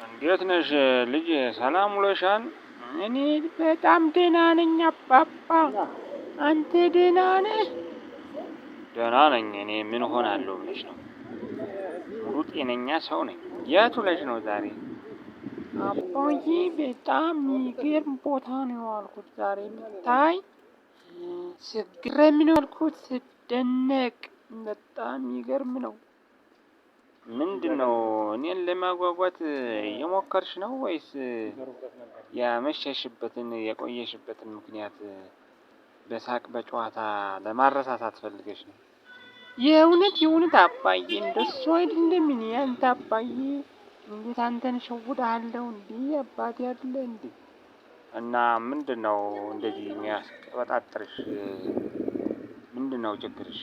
እንዴት ነሽ ልጄ? ሰላም ውለሻል? እኔ በጣም ደህና ነኝ አባባ። አንተ ደህና ነህ? ደህና ነኝ። እኔ ምን ሆናለሁ ብለሽ ነው? ሙሉ ጤነኛ ሰው ነኝ። የት ውለሽ ነው ዛሬ? አባዬ በጣም የሚገርም ቦታ ነው የዋልኩት ዛሬ። ብታይ ስገረም ነው ያልኩት፣ ስደነቅ። በጣም የሚገርም ነው። ምንድን ነው? እኔን ለማጓጓት እየሞከርሽ ነው ወይስ ያመሸሽበትን የቆየሽበትን ምክንያት በሳቅ በጨዋታ ለማረሳሳት ፈልገሽ ነው? የእውነት አባዬ፣ እንደሱ አይደለም። እኔ አንተ አባዬ፣ እንዴት አንተን እሸውድሃለሁ? እንዲህ አባቴ አይደለ እንዴ? እና ምንድን ነው እንደዚህ የሚያስቀበጣጥርሽ? ምንድን ነው ችግርሽ?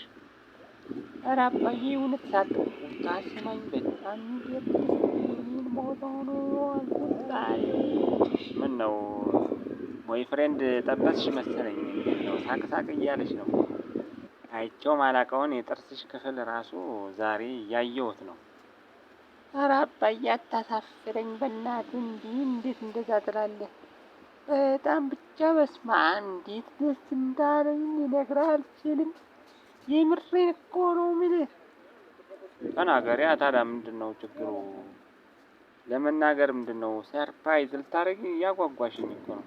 ኧረ አባዬ፣ እውነት ሳትሰማኝ በጣም የሚገርም ቦታ ሆኖ ዛሬ። ምን ነው ቦይ ፍሬንድ ጠበስሽ መሰለኝ። እንዴት ነው ሳቅ ሳቅ እያለች ነው? አይቼው ማላውቀውን የጥርስሽ ክፍል ራሱ ዛሬ እያየሁት ነው። ኧረ አባዬ አታሳፍረኝ በእናትህ። እንዴት እንደዛ ትላለህ? በጣም ብቻ በስመ አብ እንዴት ደስ እንዳለኝ ልነግርህ አልችልም። የምሬን እኮ ነው የምልህ። ተናገሪያ ታዲያ ምንድን ነው ችግሩ? ለመናገር ምንድን ነው? ሰርፕራይዝ ልታደርጊ እያጓጓሽኝ እኮ ነው።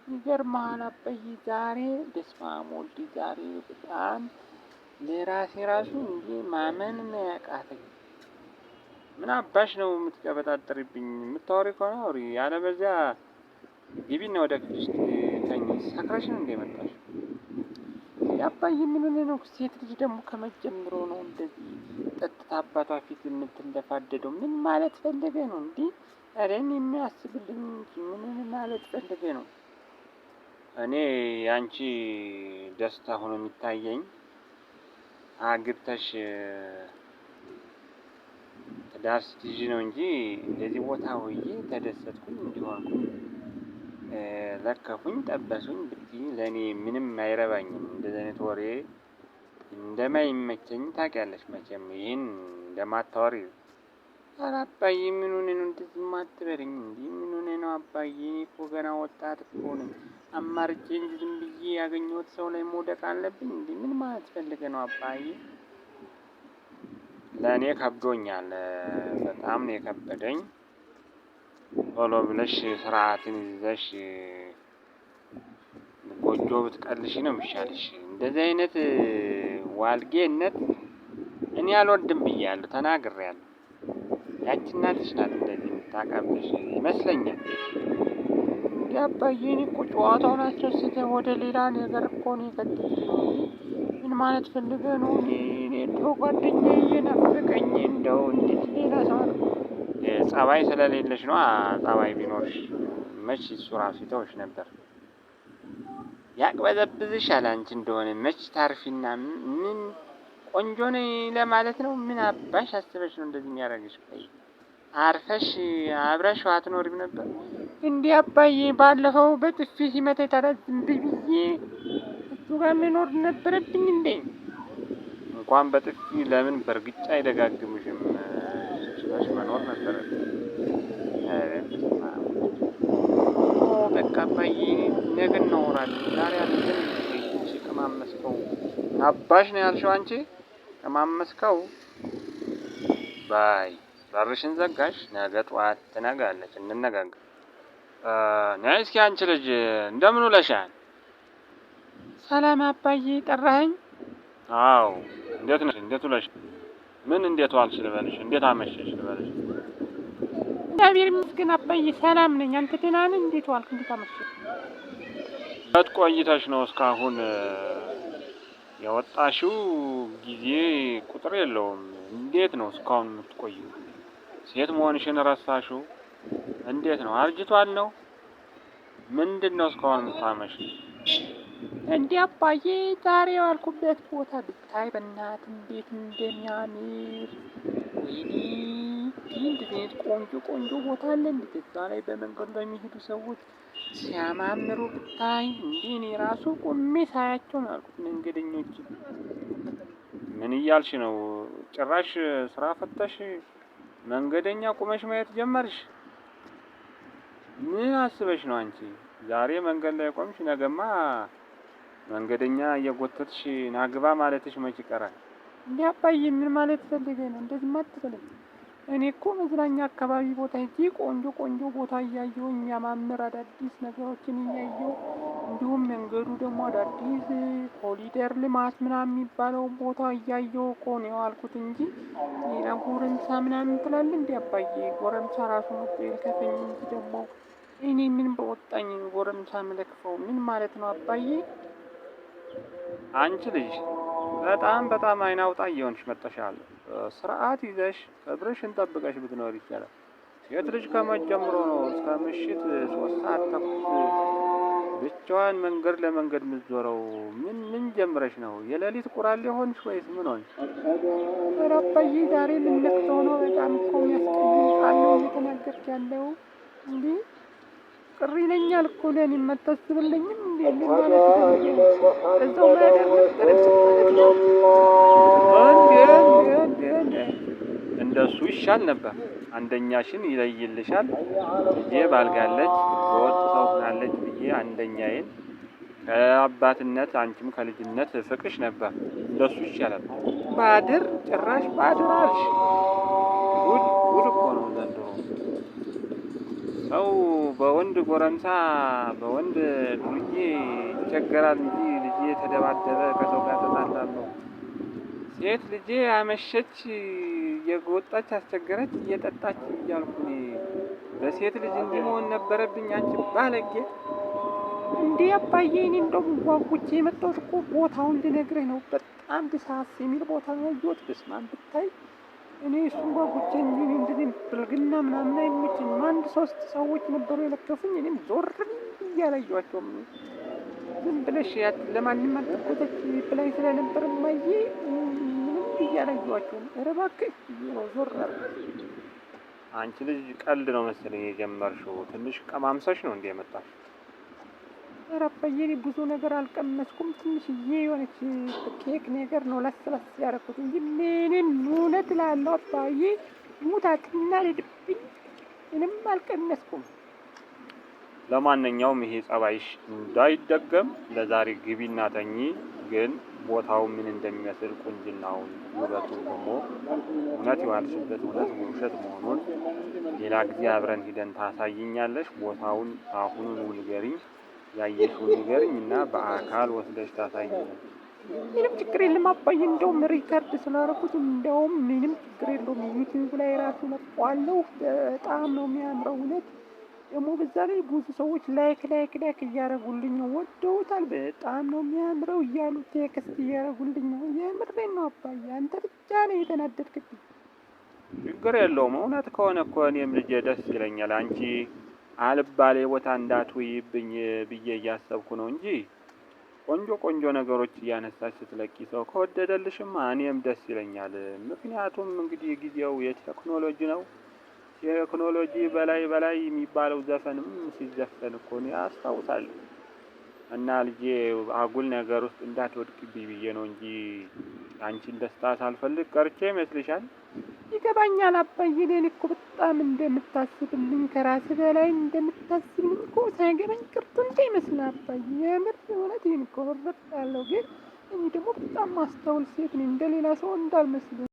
ይገርምሃል አባዬ፣ ዛሬ በስመ አብ ወልድ፣ ዛሬ በጣም ለራሴ ራሱ እንጂ ማመን ነው ያቃተኝ። ምን አባሽ ነው የምትቀበጣጥሪብኝ? የምታወሪ ከሆነ አውሪ፣ ያለበዚያ ግቢና ወደ ክፍልሽ ተኝ። ሰክረሽ ነው እንደ መጣሽ? አባዬ ምን ሆነህ ነው? ሴት ልጅ ደግሞ ከመጀመሩ ነው እንደዚህ ጠጥታ አባቷ ፊት የምትንደፋደደው? ምን ማለት ፈልገ ነው እንዲህ? እኔን የሚያስብልኝ እንጂ ምን ማለት ፈልገ ነው? እኔ ያንቺ ደስታ ሆኖ የሚታየኝ አግብተሽ ትዳር ስትይዢ ነው እንጂ እንደዚህ ቦታ ውዬ ተደሰትኩኝ እንዲሆንኩኝ ለከፉኝ ጠበሱኝ ብትይ ለእኔ ምንም አይረባኝም። እንደዚህ አይነት ወሬ እንደማይመቸኝ ታውቂያለሽ መቼም። ይህን እንደማታወሪ። ኧረ አባዬ ምን ሆነህ ነው እንደዚህ የማትበለኝ? እንዲህ ምን ሆነህ ነው አባዬ? እኔ እኮ ገና ወጣት እኮ ነኝ። አማርጬ እንጂ ዝም ብዬ ያገኘሁት ሰው ላይ መውደቅ አለብኝ? እንዲህ ምን ማለት ፈልገህ ነው አባዬ? ለእኔ ከብዶኛል። በጣም ነው የከበደኝ። ቶሎ ብለሽ ስርዓትን ይዘሽ ጎጆ ብትቀልሺ ነው የሚሻልሽ። እንደዚህ አይነት ዋልጌነት እኔ አልወድም ብያለሁ፣ ተናግሬያለሁ። ያቺ እናትሽ ናት እንደዚህ የምታቀብሽ ይመስለኛል። አባዬ እኔ እኮ ጨዋታውን አስረስተህ ወደ ሌላ ነገር እኮ ነው የከተትከው። ምን ማለት ፈልገህ ነው? እኔ ድሮ ጓደኛዬ እየናፈቀኝ እንደው እንዴት ሌላ ሰው ነው? ጸባይ ስለሌለሽ ነው። ጸባይ ቢኖርሽ መች እሱ ራሱ ይተውሽ ነበር። ያቅበዘብዝሻል። አንቺ እንደሆነ መች ታርፊና ምን ቆንጆ ነኝ ለማለት ነው? ምን አባሽ አስበሽ ነው እንደዚህ የሚያደርግሽ? ቆይ አርፈሽ አብረሽው አትኖሪም ነበር እንዴ? አባዬ ባለፈው በጥፊ ሲመታ ዝም ብዬ እሱ ጋር መኖር ነበረብኝ እንዴ? እንኳን በጥፊ ለምን በእርግጫ አይደጋግምሽም? ችለሽ መኖር ነበረብኝ። በቃ አባዬ ነገ እናወራለን። ዛሬ አልልም። እሺ ከማመስከው አባሽ ነው ያልሽው አንቺ? ከማመስከው ባይ በርሽን ዘጋሽ። ነገ ጠዋት ትነጋለች፣ እንነጋገር። ነይ እስኪ አንቺ ልጅ እንደምን ውለሻል? ሰላም አባዬ፣ ጠራኸኝ? አዎ። እንዴት ነሽ? እንዴት ውለሽ? ምን እንዴት ዋልሽ ልበልሽ? እንዴት አመሸሽ ልበልሽ? እግዚአብሔር ይመስገን አባዬ ሰላም ነኝ። አንተ ደህና ነህ? እንዴት ዋልክ? እንዴት አመሸህ? የት ቆይተሽ ነው እስካሁን የወጣሽው? ጊዜ ቁጥር የለውም። እንዴት ነው እስካሁን የምትቆይው? ሴት መሆንሽን ረሳሽው? እንዴት ነው? አርጅቷል ነው? ምንድን ነው እስካሁን የምታመሽ? እንዴ አባዬ ዛሬ ያልኩበት ቦታ ብታይ በእናት እንዴት እንደሚያምር! ወይኔ እንደዚህ አይነት ቆንጆ ቆንጆ ቦታ አለ እንዴ! እዛ ላይ በመንገድ ላይ የሚሄዱ ሰዎች ሲያማምሩ ብታይ! እንዴ እኔ ራሱ ቆሜ ሳያቸው ነው ያልኩት መንገደኞች። ምን እያልሽ ነው? ጭራሽ ስራ ፈተሽ መንገደኛ ቁመሽ ማየት ጀመርሽ? ምን አስበሽ ነው አንቺ? ዛሬ መንገድ ላይ ቆምሽ፣ ነገማ መንገደኛ እየጎተትሽ ናግባ ማለትሽ መች ይቀራል? እንዴ አባዬ ምን ማለት ፈልገህ ነው? እንደዚህ አትበለኝ። እኔ እኮ መዝናኛ አካባቢ ቦታ ሄጄ ቆንጆ ቆንጆ ቦታ እያየሁ የሚያማምር አዳዲስ ነገሮችን እያየሁ እንዲሁም መንገዱ ደግሞ አዳዲስ ኮሊደር ልማት ምናምን የሚባለው ቦታ እያየሁ እኮ ነው የዋልኩት እንጂ ሌላ ጎረምሳ ምናምን ትላለህ እንዴ አባዬ? ጎረምሳ ራሱ መጥቶ ይልከፈኝ እንጂ ደግሞ እኔ ምን በወጣኝ ጎረምሳ ምለክፈው? ምን ማለት ነው አባዬ? አንቺ ልጅ በጣም አይን አውጣ እየሆንሽ መጥተሻል። ስርዓት ይዘሽ ክብርሽን ጠብቀሽ ብትኖር ይቻላል። ሴት ልጅ ከመቼ ጀምሮ ነው እስከ ምሽት 3 ሰዓት ተኩል ብቻዋን መንገድ ለመንገድ የምትዞረው? ምን ጀምረሽ ነው? የሌሊት ቁራሌ ሆንሽ ወይስ ምን ሆንሽ? ኧረ አባዬ ዛሬ ምን ነክተው ነው? በጣም እኮ የሚያስቀይም ቃል ነው እየተናገርክ ያለው እንዴ! ቅር ይለኛል እኮ ለእኔ የማታስብልኝም እንዴ? ምን ማለት ነው? እዛው ማደር ነበረብኝ ማለት ነው እንዴ? እንደሱ ይሻል ነበር። አንደኛሽን ይለይልሻል። ልጄ ባልጋለች በወጥ ሰው ሆናለች ብዬ አንደኛዬን ከአባትነት አንቺም ከልጅነት ፍቅሽ ነበር። እንደሱ ይሻላል። ባድር ጭራሽ ባድር አልሽ። ጉድ እኮ ነው ዘንድሮ። ሰው በወንድ ጎረምሳ በወንድ ዱርዬ ይቸገራል እንጂ ልጄ ተደባደበ ከሰው ጋር ተጣላለሁ፣ ሴት ልጄ አመሸች እየወጣች አስቸገረች እየጠጣች እያልኩ በሴት ልጅ እንዲህ መሆን ነበረብኝ? አንቺ ባለጌ! እንዴ አባዬ እኔ እንደውም ጓጉቼ የመጣሁት እኮ ቦታውን ልነግርህ ነው። በጣም ደሳስ የሚል ቦታ ነው ያየሁት። በስመ አብ ብታይ! እኔ እሱን ጓጉቼ እንጂ እንደዚህ ብልግና ምናምን አይመቸኝም። 1 3 ሰዎች ነበሩ የለከፉኝ። እኔም ዞር እያላየኋቸውም ዝም ብለሽ ለማንም አትቆጠች ብላኝ ስለነበር እማዬ ምንም እያላየኋቸውም ኧረ እባክህ ነው ዞር አልኩ። አንቺ ልጅ ቀልድ ነው መሰለኝ የጀመርሽው። ትንሽ ቀማምሰሽ ነው እንዴ የመጣሽ? ኧረ አባዬ እኔ ብዙ ነገር አልቀመስኩም። ትንሽዬ የሆነች ኬክ ነገር ነው ለስለስ ያደረኩት እንጂ ምንም እውነት እላለሁ አባዬ ሙታትና ልድብኝ ምንም አልቀመስኩም። ለማንኛውም ይሄ ጸባይሽ እንዳይደገም ለዛሬ ግቢና ተኚ። ግን ቦታው ምን እንደሚመስል ቁንጅናውን፣ ውበቱን ደግሞ እውነት የዋልሽበት እውነት ውሸት መሆኑን ሌላ ጊዜ አብረን ሂደን ታሳይኛለሽ። ቦታውን አሁኑን ንገሪኝ፣ ያየሽውን ንገሪኝ እና በአካል ወስደሽ ታሳይኛለሽ። ምንም ችግር የለም አባዬ። እንደውም ሪከርድ ስላደረኩት እንደውም ምንም ችግር የለውም። ዩቲዩብ ላይ ራሱ ለቀዋለሁ። በጣም ነው የሚያምረው እውነት። ደግሞ በዛ ላይ ብዙ ሰዎች ላይክ እያደረጉልኝ ነው። ወደውታል። በጣም ነው የሚያምረው እያሉ ቴክስት እያደረጉልኝ ነው። የምሬን ነው አባዬ። አንተ ብቻ ነው የተናደድክብኝ። ችግር የለውም። እውነት ከሆነ እኮ እኔም ልጄ ደስ ይለኛል። አንቺ አልባሌ ቦታ እንዳትውይብኝ ብዬ እያሰብኩ ነው እንጂ ቆንጆ ነገሮች እያነሳች ስትለቂ ሰው ከወደደልሽማ እኔም ደስ ይለኛል። ምክንያቱም እንግዲህ ጊዜው የቴክኖሎጂ ነው። ቴክኖሎጂ በላይ የሚባለው ዘፈንም ሲዘፈን እኮ ነው ያስታውሳለሁ። እና ልጄ አጉል ነገር ውስጥ እንዳትወድቅብኝ ብዬ ነው እንጂ አንቺን ደስታ ሳልፈልግ ቀርቼ ይመስልሻል? ይገባኛል አባዬ። እኔን እኮ በጣም እንደምታስብልኝ ከራስህ በላይ እንደምታስብልኝ እኮ ሳይገባኝ ቀርቶ እንዳይመስልህ አባዬ። የምር እውነቴን እኮ እረዳለሁ። ግን እኔ ደግሞ በጣም ማስተውል ሴት ነኝ፣ እንደሌላ ሰው እንዳልመስልህ